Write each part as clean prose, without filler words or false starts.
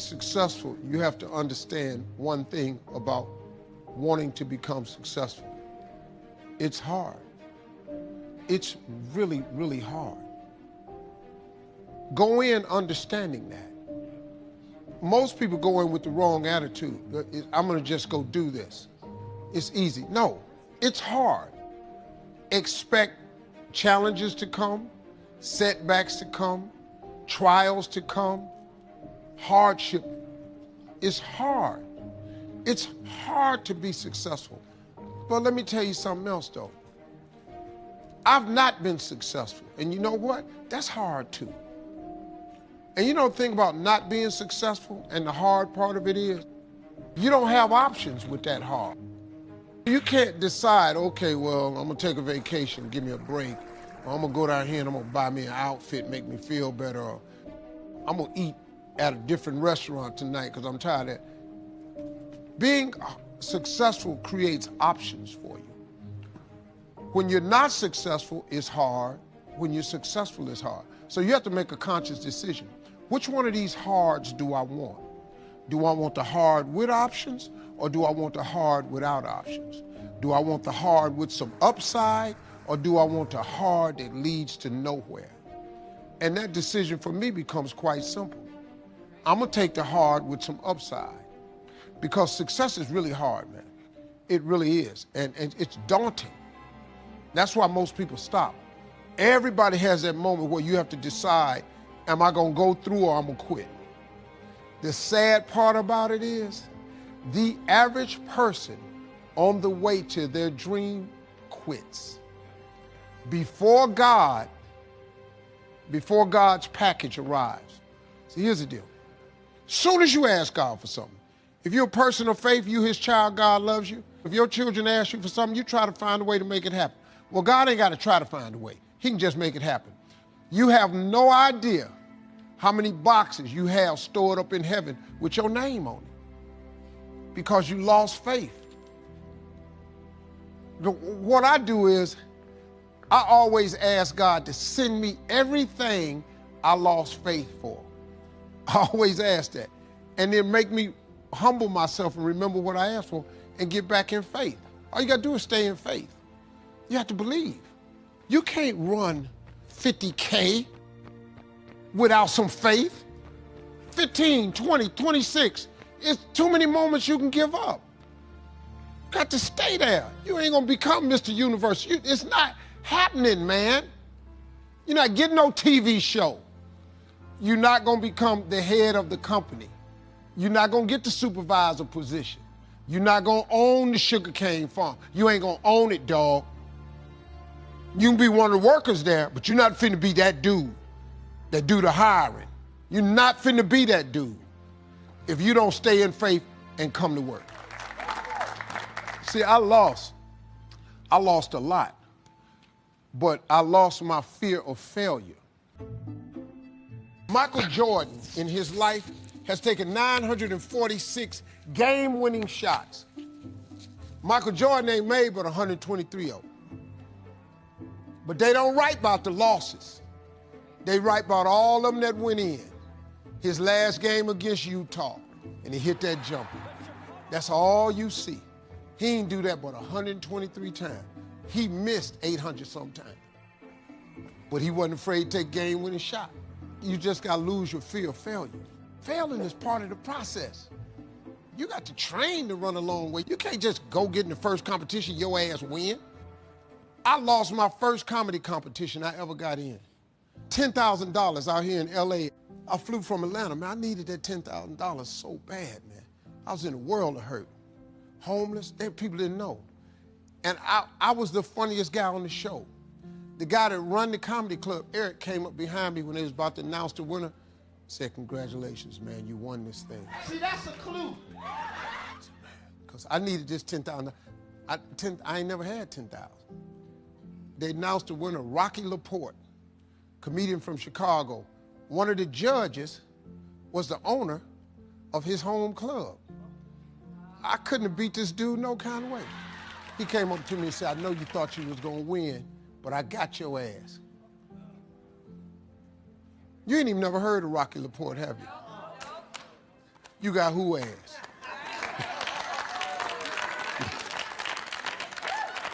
successful, you have to understand one thing about wanting to become successful. It's hard. It's really, really hard. Go in understanding that. Most people go in with the wrong attitude. I'm gonna just go do this. It's easy. No, it's hard. Expect challenges to come, setbacks to come, trials to come, hardship. It's hard. It's hard to be successful. But let me tell you something else though. I've not been successful. And you know what? That's hard too. And you know the thing about not being successful and the hard part of it is, you don't have options with that hard. You can't decide, okay, well, I'm gonna take a vacation, give me a break, or I'm gonna go down here and I'm gonna buy me an outfit, make me feel better, or I'm gonna eat at a different restaurant tonight because I'm tired of it. Being successful creates options for you. When you're not successful, it's hard. When you're successful, it's hard. So you have to make a conscious decision. Which one of these hards do I want? Do I want the hard with options, or do I want the hard without options? Do I want the hard with some upside, or do I want the hard that leads to nowhere? And that decision for me becomes quite simple. I'm gonna take the hard with some upside, because success is really hard, man. It really is, and it's daunting. That's why most people stop. Everybody has that moment where you have to decide, am I gonna go through or I'm gonna quit? The sad part about it is, the average person on the way to their dream quits. Before God's package arrives. See, here's the deal. Soon as you ask God for something, if you're a person of faith, you his child, God loves you. If your children ask you for something, you try to find a way to make it happen. Well, God ain't got to try to find a way. He can just make it happen. You have no idea how many boxes you have stored up in heaven with your name on it because you lost faith. What I do is I always ask God to send me everything I lost faith for. I always ask that. And then make me humble myself and remember what I asked for and get back in faith. All you got to do is stay in faith. You have to believe. You can't run 50K without some faith. 15, 20, 26. It's too many moments you can give up. You got to stay there. You ain't gonna become Mr. Universe. It's not happening, man. You're not getting no TV show. You're not gonna become the head of the company. You're not gonna get the supervisor position. You're not gonna own the sugarcane farm. You ain't gonna own it, dog. You can be one of the workers there, but you're not finna be that dude that do the hiring. You're not finna be that dude if you don't stay in faith and come to work. See, I lost a lot, but I lost my fear of failure. Michael Jordan, in his life, has taken 946 game-winning shots. Michael Jordan ain't made but 123 of them. But they don't write about the losses. They write about all of them that went in. His last game against Utah, and he hit that jumper. That's all you see. He didn't do that but 123 times. He missed 800 sometimes. But he wasn't afraid to take game-winning shot. You just gotta lose your fear of failure. Failing is part of the process. You got to train to run a long way. You can't just go get in the first competition, your ass win. I lost my first comedy competition I ever got in. $10,000 out here in LA. I flew from Atlanta, man. I needed that $10,000 so bad, man. I was in a world of hurt. Homeless, people didn't know. And I was the funniest guy on the show. The guy that run the comedy club, Eric, came up behind me when they was about to announce the winner, said, "Congratulations, man, you won this thing." See, that's a clue. Because I needed this $10,000. I ain't never had $10,000. They announced the winner, Rocky LaPorte, comedian from Chicago. One of the judges was the owner of his home club. I couldn't have beat this dude no kind of way. He came up to me and said, "I know you thought you was gonna win, but I got your ass." You ain't even never heard of Rocky LaPorte, have you? You got who ass?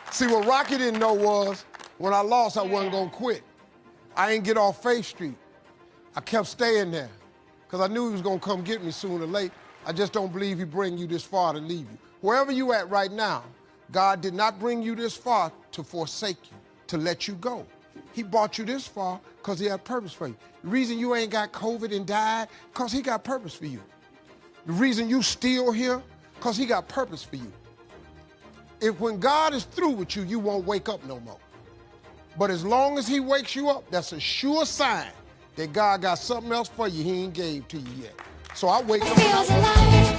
See, what Rocky didn't know was, when I lost, I wasn't gonna quit. I ain't get off Faith Street. I kept staying there, because I knew he was gonna come get me sooner or later. I just don't believe he bring you this far to leave you. Wherever you at right now, God did not bring you this far to forsake you, to let you go. He brought you this far because he had purpose for you. The reason you ain't got COVID and died, because he got purpose for you. The reason you still here, because he got purpose for you. If when God is through with you, you won't wake up no more. But as long as he wakes you up, that's a sure sign that God got something else for you he ain't gave to you yet. So I wake up.